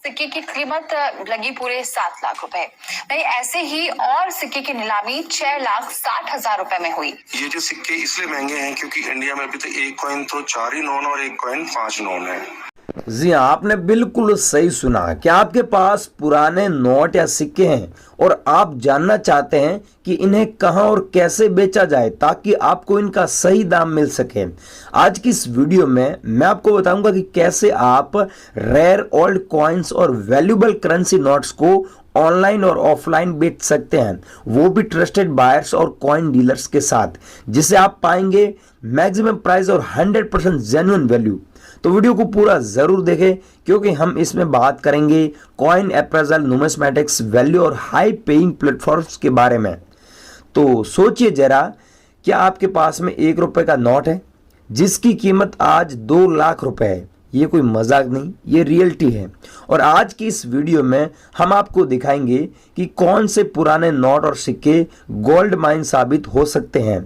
सिक्के की कीमत लगी पूरे 7 लाख रुपए। वहीं ऐसे ही और सिक्के की नीलामी 6,60,000 रुपए में हुई। ये जो सिक्के इसलिए महंगे हैं क्योंकि इंडिया में अभी तो एक कॉइन तो 4 ही नॉन और एक कॉइन 5 नॉन है। जी हाँ, आपने बिल्कुल सही सुना। क्या आपके पास पुराने नोट या सिक्के हैं और आप जानना चाहते हैं कि इन्हें कहां और कैसे बेचा जाए ताकि आपको इनका सही दाम मिल सके? आज की इस वीडियो में मैं आपको बताऊंगा कि कैसे आप रेयर ओल्ड कॉइन्स और वैल्यूएबल करेंसी नोट्स को ऑनलाइन और ऑफलाइन बेच सकते हैं, वो भी ट्रस्टेड बायर्स और कॉइन डीलर्स के साथ, जिसे आप पाएंगे मैक्सिमम प्राइस और 100% जेन्युइन वैल्यू। तो वीडियो को पूरा जरूर देखें क्योंकि हम इसमें बात करेंगे कॉइन अप्रेजल, नुमिस्मेटिक्स, वैल्यू और हाई पेइंग प्लेटफॉर्म्स के बारे में। तो सोचिए जरा, क्या आपके पास में 1 रुपए का नोट है जिसकी कीमत आज 2 लाख रुपए है? ये कोई मजाक नहीं, ये रियलिटी है। और आज की इस वीडियो में हम आपको दिखाएंगे कि कौन से पुराने नोट और सिक्के गोल्ड माइन साबित हो सकते हैं।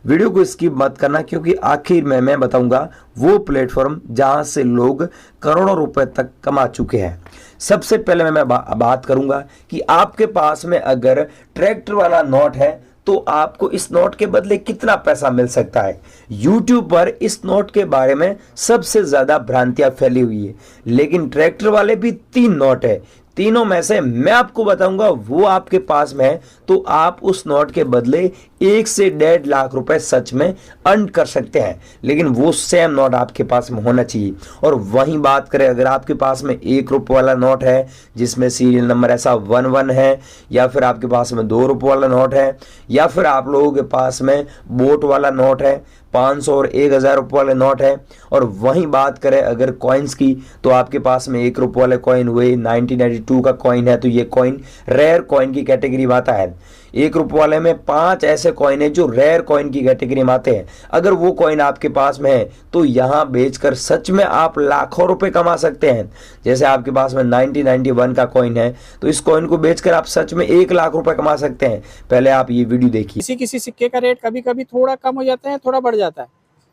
वीडियो को स्किप मत करना क्योंकि आखिर में मैं बताऊंगा वो प्लेटफॉर्म जहां से लोग करोड़ों रुपए तक कमा चुके हैं। सबसे पहले मैं बात करूंगा कि आपके पास में अगर ट्रैक्टर वाला नोट है तो आपको इस नोट के बदले कितना पैसा मिल सकता है। YouTube पर इस नोट के बारे में सबसे ज्यादा भ्रांतियां फैली हुई है, लेकिन ट्रैक्टर वाले भी 3 नोट है। तीनों में से मैं आपको बताऊंगा वो आपके पास में है तो आप उस नोट के बदले 1 से 1.5 लाख रुपए सच में अर्न कर सकते हैं, लेकिन वो सेम नोट आपके पास में होना चाहिए। और वहीं बात करें, अगर आपके पास में 1 रुपये वाला नोट है जिसमें सीरियल नंबर ऐसा 11 है, या फिर आपके पास में 2 रुपये वाला नोट है, या फिर आप लोगों के पास में बोट वाला नोट है, 500 और 1000 रुपये वाले नोट है, और वहीं बात करें अगर कॉइन्स की तो आपके पास में 1 रुपये वाले कॉइन हुए, 1992 का कॉइन है तो ये कॉइन रेयर कॉइन की कैटेगरी में आता है। 1 रुपये वाले में 5 ऐसे कॉइन है जो रेयर कॉइन की कैटेगरी में आते हैं। अगर वो कॉइन आपके पास में है तो यहाँ बेचकर सच में आप लाखों रुपए कमा सकते हैं। जैसे आपके पास में 1991 का कॉइन है तो इस कॉइन को बेचकर आप सच में 1 लाख रुपए कमा सकते हैं। पहले आप ये वीडियो देखिए। किसी सिक्के का रेट कभी कभी थोड़ा कम हो जाता है, थोड़ा बढ़ जाता है,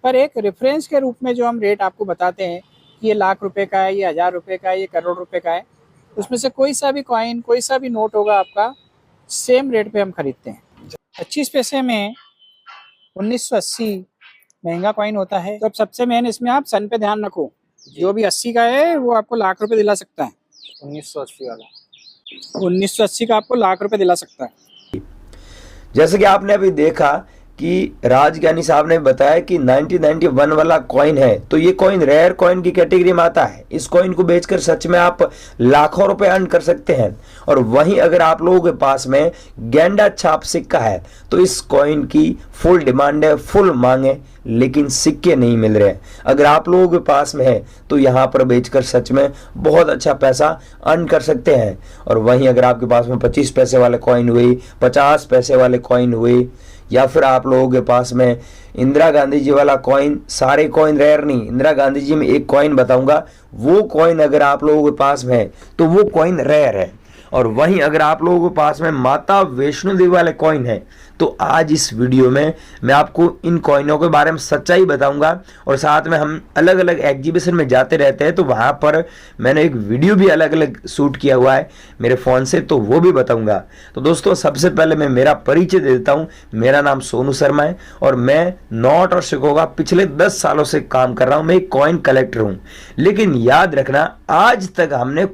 पर एक रेफरेंस के रूप में जो हम रेट आपको बताते हैं कि ये लाख रुपए का है, ये 1000 रुपए का है, ये करोड़ रुपए का है, उसमें से कोई सा भी कॉइन, कोई सा भी नोट होगा आपका सेम रेट पे हम खरीदते हैं। 25 पैसे में 1980 महंगा कॉइन होता है। तो अब सबसे मेन इसमें आप सन पे ध्यान रखो, जो भी 80 का है वो आपको लाख रुपए दिला सकता है। 1980 वाला 1980 का आपको लाख रुपए दिला सकता है। जैसे कि आपने अभी देखा कि राजज्ञानी साहब ने बताया कि 1991 वाला कॉइन है तो ये कॉइन रेयर कॉइन की कैटेगरी में आता है। इस कॉइन को बेचकर सच में आप लाखों रुपए अर्न कर सकते हैं। और वहीं अगर आप लोगों के पास में गेंडा छाप सिक्का है तो इस कॉइन की फुल डिमांड है, फुल मांग है, लेकिन सिक्के नहीं मिल रहे। अगर आप लोगों के पास में है तो यहाँ पर बेचकर सच में बहुत अच्छा पैसा अर्न कर सकते हैं। और वहीं अगर आपके पास में 25 पैसे वाले कॉइन हुए, 50 पैसे वाले कॉइन हुए, या फिर आप लोगों के पास में इंदिरा गांधी जी वाला कॉइन, सारे कॉइन रेयर नहीं, इंदिरा गांधी जी में एक कॉइन बताऊंगा, वो कॉइन अगर आप लोगों के पास में है तो वो कॉइन रेयर है। और वहीं अगर आप लोगों के पास में माता वैष्णो देवी वाले कॉइन है तो आज इस वीडियो में मैं आपको इन कॉइनों के बारे में सच्चाई बताऊंगा। और साथ में हम अलग अलग एग्जीबिशन में जाते रहते हैं तो वहां पर मैंने एक वीडियो भी अलग अलग शूट किया हुआ है मेरे फ़ोन से, तो वो भी बताऊंगा। तो दोस्तों, सबसे पहले मैं मेरा परिचय दे देता हूँ। मेरा नाम सोनू शर्मा है और मैं नोट और सिक्कों का पिछले 10 सालों से काम कर रहा हूँ। मैं एक कॉइन कलेक्टर हूँ। लेकिन याद रखना, आज तक हमने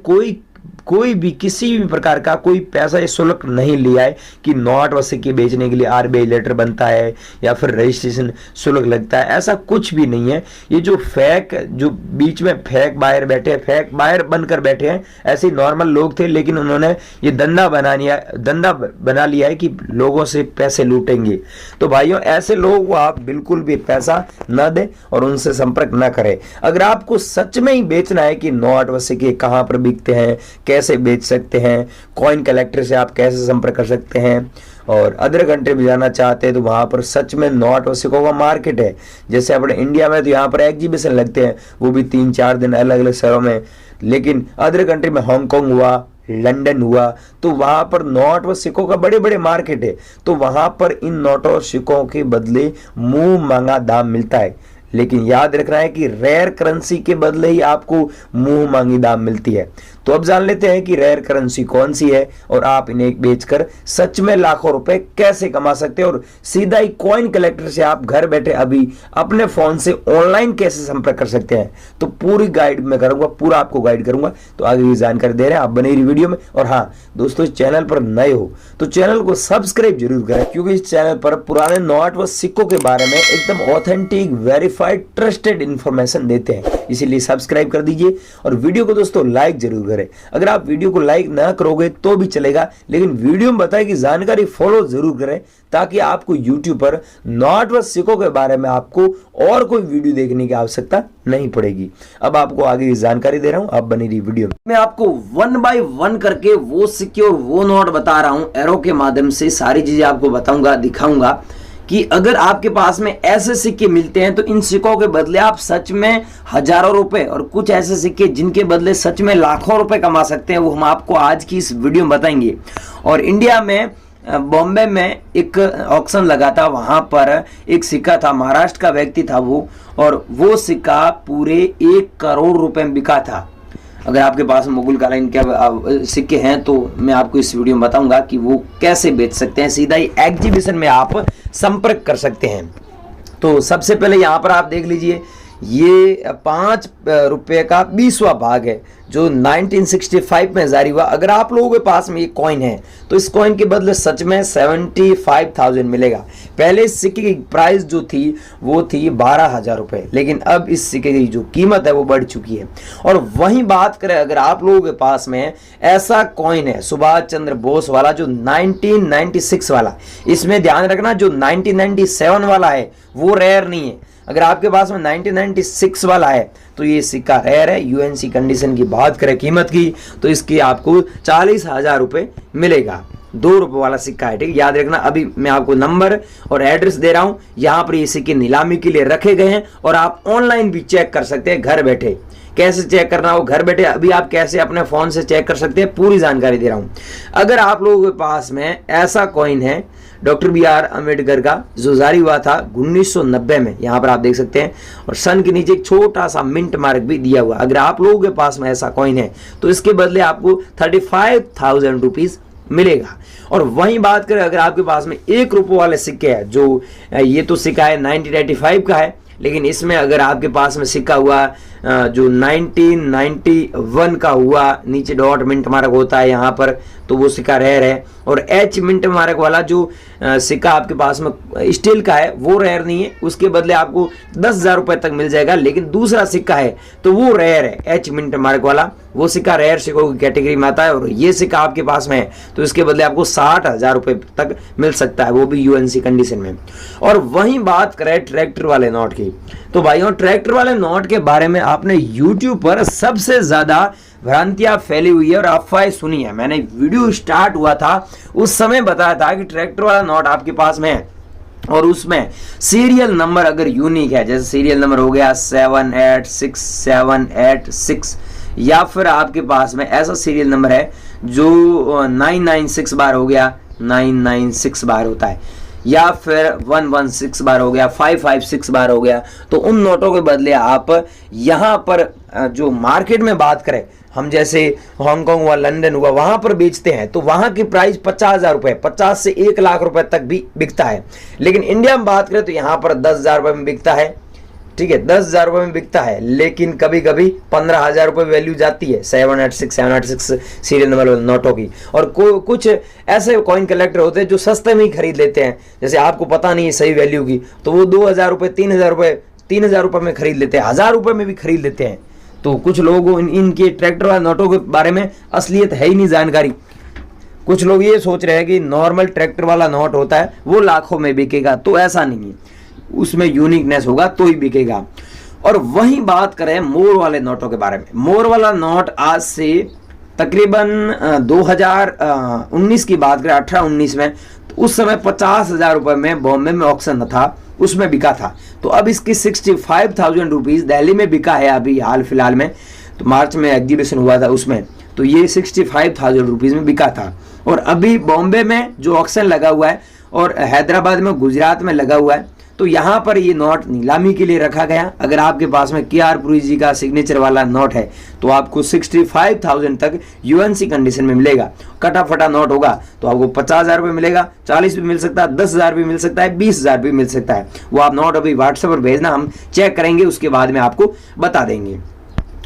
कोई भी किसी भी प्रकार का कोई पैसा या शुल्क नहीं लिया है कि नोट व सिक्के बेचने के लिए RBI लेटर बनता है या फिर रजिस्ट्रेशन शुल्क लगता है। ऐसा कुछ भी नहीं है। ये जो बीच में फेक बायर बैठे हैं, फेक बायर बनकर बैठे हैं, ऐसे नॉर्मल लोग थे, लेकिन उन्होंने ये धंधा बना लिया है कि लोगों से पैसे लूटेंगे। तो भाइयों, ऐसे लोगों को आप बिल्कुल भी पैसा न दें और उनसे संपर्क न करें। अगर आपको सच में ही बेचना है कि नोट व सिक्के कहाँ पर बिकते हैं, कैसे बेच सकते हैं, कॉइन कलेक्टर से आप कैसे संपर्क कर सकते हैं, और अदर कंट्री में जाना चाहते हैं तो वहां पर सच में नोट और सिक्कों का मार्केट है। जैसे अपने इंडिया में तो यहाँ पर एग्जीबिशन लगते हैं, वो भी 3-4 दिन अलग अलग शहरों में, लेकिन अदर कंट्री में हांगकांग हुआ, लंदन हुआ, तो वहां पर नोट व सिक्कों का बड़े बड़े मार्केट है। तो वहां पर इन नोटों और सिक्कों के बदले मुंह मांगा दाम मिलता है। लेकिन याद रखना है कि रेयर करेंसी के बदले ही आपको मुंह मांगी दाम मिलती है। तो अब जान लेते हैं कि रेयर करेंसी कौन सी है और आप इन्हें बेचकर सच में लाखों रुपए कैसे कमा सकते हैं और सीधा ही कॉइन कलेक्टर से आप घर बैठे अभी अपने फोन से ऑनलाइन कैसे संपर्क कर सकते हैं। तो पूरी गाइड मैं करूंगा, पूरा आपको गाइड करूंगा। तो आगे भी जानकारी दे रहे हैं, आप बने रही वीडियो में। और हाँ दोस्तों, इस चैनल पर नए हो तो चैनल को सब्सक्राइब जरूर करें, क्योंकि इस चैनल पर पुराने नोट व सिक्कों के बारे में एकदम ऑथेंटिक, वेरीफाइड, ट्रस्टेड इंफॉर्मेशन देते हैं। इसीलिए सब्सक्राइब कर दीजिए और वीडियो को दोस्तों लाइक जरूर करें। अगर आप वीडियो को लाइक ना करोगे तो भी चलेगा, लेकिन वीडियो में बताए कि जानकारी फॉलो जरूर करें, ताकि आपको YouTube पर नोट व सिक्कों के बारे में आपको और कोई वीडियो देखने की आवश्यकता नहीं पड़ेगी। अब आपको आगे की जानकारी दे रहा हूं, आप बनी रही वीडियो में। मैं आपको 1 बाय 1 करके वो सिक्के और वो नोट बता रहा हूं, एरो के माध्यम से सारी चीजें आपको बताऊंगा, दिखाऊंगा कि अगर आपके पास में ऐसे सिक्के मिलते हैं तो इन सिक्कों के बदले आप सच में हजारों रुपए, और कुछ ऐसे सिक्के जिनके बदले सच में लाखों रुपए कमा सकते हैं, वो हम आपको आज की इस वीडियो में बताएंगे। और इंडिया में बॉम्बे में एक ऑक्शन लगा था, वहां पर एक सिक्का था, महाराष्ट्र का व्यक्ति था वो, और वो सिक्का पूरे 1 करोड़ रुपए में बिका था। अगर आपके पास मुगल कालीन के सिक्के हैं तो मैं आपको इस वीडियो में बताऊंगा कि वो कैसे बेच सकते हैं। सीधा ही एग्जीबिशन में आप संपर्क कर सकते हैं। तो सबसे पहले यहाँ पर आप देख लीजिए, ये 5 रुपये का 20वां भाग है जो 1965 में जारी हुआ। अगर आप लोगों के पास में ये कॉइन है तो इस कॉइन के बदले सच में 75,000 मिलेगा। पहले इस सिक्के की प्राइस जो थी वो थी 12,000 रुपये, लेकिन अब इस सिक्के की जो कीमत है वो बढ़ चुकी है। और वहीं बात करें, अगर आप लोगों के पास में ऐसा कॉइन है सुभाष चंद्र बोस वाला जो 1996 वाला, इसमें ध्यान रखना जो 1997 वाला है वो रेयर नहीं है। अगर आपके पास में 1996 वाला है तो ये सिक्का रेयर है। यूएनसी कंडीशन की बात करें कीमत की तो इसकी आपको 40,000 रुपये मिलेगा। 2 रुपये वाला सिक्का है, ठीक, याद रखना। अभी मैं आपको नंबर और एड्रेस दे रहा हूं, यहाँ पर ये सिक्के नीलामी के लिए रखे गए हैं और आप ऑनलाइन भी चेक कर सकते हैं घर बैठे। कैसे चेक करना हो घर बैठे, अभी आप कैसे अपने फोन से चेक कर सकते हैं, पूरी जानकारी दे रहा हूं। अगर आप लोगों के पास में ऐसा कॉइन है डॉक्टर BR अम्बेडकर का जो जारी हुआ था 1990 में, यहाँ पर आप देख सकते हैं, और सन के नीचे एक छोटा सा मिंट मार्क भी दिया हुआ। अगर आप लोगों के पास में ऐसा कॉइन है तो इसके बदले आपको 35,000 रुपीज मिलेगा। और वहीं बात करें, अगर आपके पास में 1 रुपये वाले सिक्के हैं, जो ये तो सिक्का है 1985 का है, लेकिन इसमें अगर आपके पास में सिक्का हुआ जो 1991 का हुआ, नीचे डॉट मिंट मार्क होता है यहाँ पर, तो वो सिक्का रेयर है। और एच मिंट मार्क वाला जो सिक्का आपके पास में स्टील का है वो रेयर नहीं है, उसके बदले आपको 10,000 रुपए तक मिल जाएगा। लेकिन दूसरा सिक्का है तो वो रेयर है, एच मिंट मार्क वाला, वो सिक्का रेयर सिक्कों की कैटेगरी में आता है। और ये सिक्का आपके पास में है तो इसके बदले आपको 60,000 रुपए तक मिल सकता है, वो भी यूएनसी कंडीशन में। और वहीं बात करें ट्रैक्टर वाले नोट की, तो भाइयों ट्रैक्टर वाले नोट के बारे में आपने यूट्यूब पर सबसे ज्यादा भ्रांतियां फैली हुई है और अफवाहें सुनी है। मैंने वीडियो स्टार्ट हुआ था उस समय बताया था कि ट्रैक्टर वाला नोट आपके पास में है और उसमें सीरियल नंबर अगर यूनिक है, जैसे सीरियल नंबर हो गया 786 या फिर आपके पास में ऐसा सीरियल नंबर है जो 996 बार हो गया, 996 बार होता है, या फिर 116 बार हो गया, 556 बार हो गया, तो उन नोटों के बदले आप यहाँ पर जो मार्केट में बात करें, हम जैसे हांगकांग हुआ, लंदन हुआ, वहां पर बेचते हैं तो वहां की प्राइस 50,000 रुपए, 50 से 1 लाख रुपए तक भी बिकता है। लेकिन इंडिया में बात करें तो यहाँ पर 10,000 रुपए में बिकता है, ठीक है, 10,000 रुपए में बिकता है। लेकिन कभी कभी 15,000 रुपए वैल्यू जाती है 786 सीरियल नंबर नोटों की। और कुछ ऐसे कॉइन कलेक्टर होते हैं जो सस्ते में ही खरीद लेते हैं, जैसे आपको पता नहीं है सही वैल्यू की, तो वो 2,000 रुपए 3,000 रुपए में खरीद लेते हैं, 1,000 रुपए में भी खरीद लेते हैं। तो कुछ लोगों इनके ट्रैक्टर वाले नोटों के बारे में असलियत है ही नहीं जानकारी। कुछ लोग ये सोच रहे हैं कि नॉर्मल ट्रैक्टर वाला नोट होता है वो लाखों में बिकेगा, तो ऐसा नहीं है, उसमें यूनिकनेस होगा तो ही बिकेगा। और वहीं बात करें मोर वाले नोटों के बारे में, मोर वाला नोट आज से तकरीबन 2019 की बात करें, 18-19 में, तो उस समय 50,000 रुपए में बॉम्बे में ऑक्शन था, उसमें बिका था। तो अब इसकी 65,000 रुपीज दिल्ली में बिका है अभी हाल फिलहाल में, तो मार्च में एग्जीबिशन हुआ था उसमें, तो ये 65,000 रुपीज में बिका था। और अभी बॉम्बे में जो ऑक्शन लगा हुआ है और हैदराबाद में, गुजरात में लगा हुआ है, तो यहाँ पर ये नोट नीलामी के लिए रखा गया। अगर आपके पास में KR पुरी जी का सिग्नेचर वाला नोट है तो आपको 65,000 तक UNC कंडीशन में मिलेगा। कटा फटा नोट होगा तो आपको 50,000 रुपये मिलेगा, 40 भी मिल सकता है, 10,000 भी मिल सकता है, 20,000 भी मिल सकता है। वो आप नोट अभी व्हाट्सएप पर भेजना, हम चेक करेंगे, उसके बाद में आपको बता देंगे।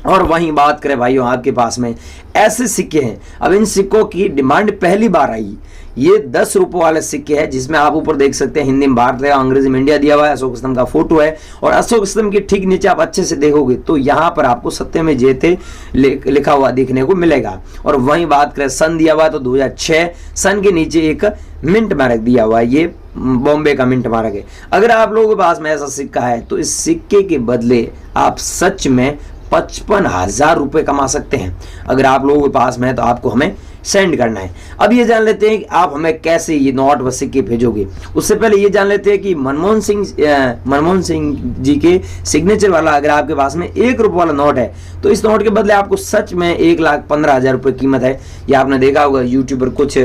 और वहीं बात करें भाइयों, आपके पास में ऐसे सिक्के हैं, अब इन सिक्कों की डिमांड पहली बार आई। ये 10 रुपये वाले सिक्के हैं जिसमें आप ऊपर देख सकते हैं हिंदी में भारत है, अंग्रेजी में इंडिया दिया हुआ है, अशोक स्तंभ का फोटो है, और अशोक स्तंभ के ठीक नीचे आप अच्छे से देखोगे तो यहाँ पर आपको सत्यमेव जयते लिखा हुआ देखने को मिलेगा। और वहीं बात करें सन दिया हुआ है तो 2006, सन के नीचे एक मिंट मार्क दिया हुआ है, ये बॉम्बे का मिंट मार्क है। अगर आप लोगों के पास में ऐसा सिक्का है तो इस सिक्के के बदले आप सच में 55,000 रुपये कमा सकते हैं। अगर आप लोगों के पास में है तो आपको हमें सेंड करना है। अब ये जान लेते हैं कि आप हमें कैसे ये नोट व सिक्के भेजोगे। उससे पहले ये जान लेते हैं कि मनमोहन सिंह जी के सिग्नेचर वाला अगर आपके पास में 1 रुपये वाला नोट है तो इस नोट के बदले आपको सच में 1,15,000 रुपये कीमत है। ये आपने देखा होगा यूट्यूब पर कुछ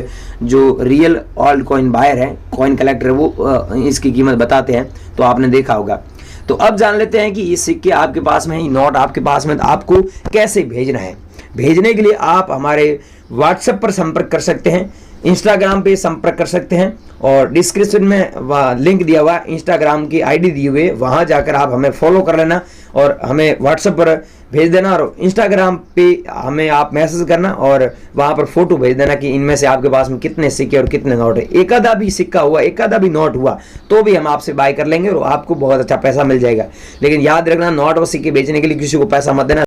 जो रियल ऑल्ड कॉइन बायर है, कॉइन कलेक्टर है, वो इसकी कीमत बताते हैं, तो आपने देखा होगा। तो अब जान लेते हैं कि ये सिक्के आपके पास में, ये नोट आपके पास में, तो आपको कैसे भेजना है। भेजने के लिए आप हमारे व्हाट्सएप पर संपर्क कर सकते हैं, इंस्टाग्राम पे संपर्क कर सकते हैं, और डिस्क्रिप्शन में लिंक दिया हुआ है, इंस्टाग्राम की ID दी हुई है, वहाँ जाकर आप हमें फॉलो कर लेना और हमें व्हाट्सएप पर भेज देना, और इंस्टाग्राम पे हमें आप मैसेज करना और वहाँ पर फोटो भेज देना कि इनमें से आपके पास में कितने सिक्के और कितने नोट है। एक आधा भी सिक्का हुआ, एक आधा भी नोट हुआ तो भी हम आपसे बाय कर लेंगे और आपको बहुत अच्छा पैसा मिल जाएगा। लेकिन याद रखना, नोट और सिक्के बेचने के लिए किसी को पैसा मत देना।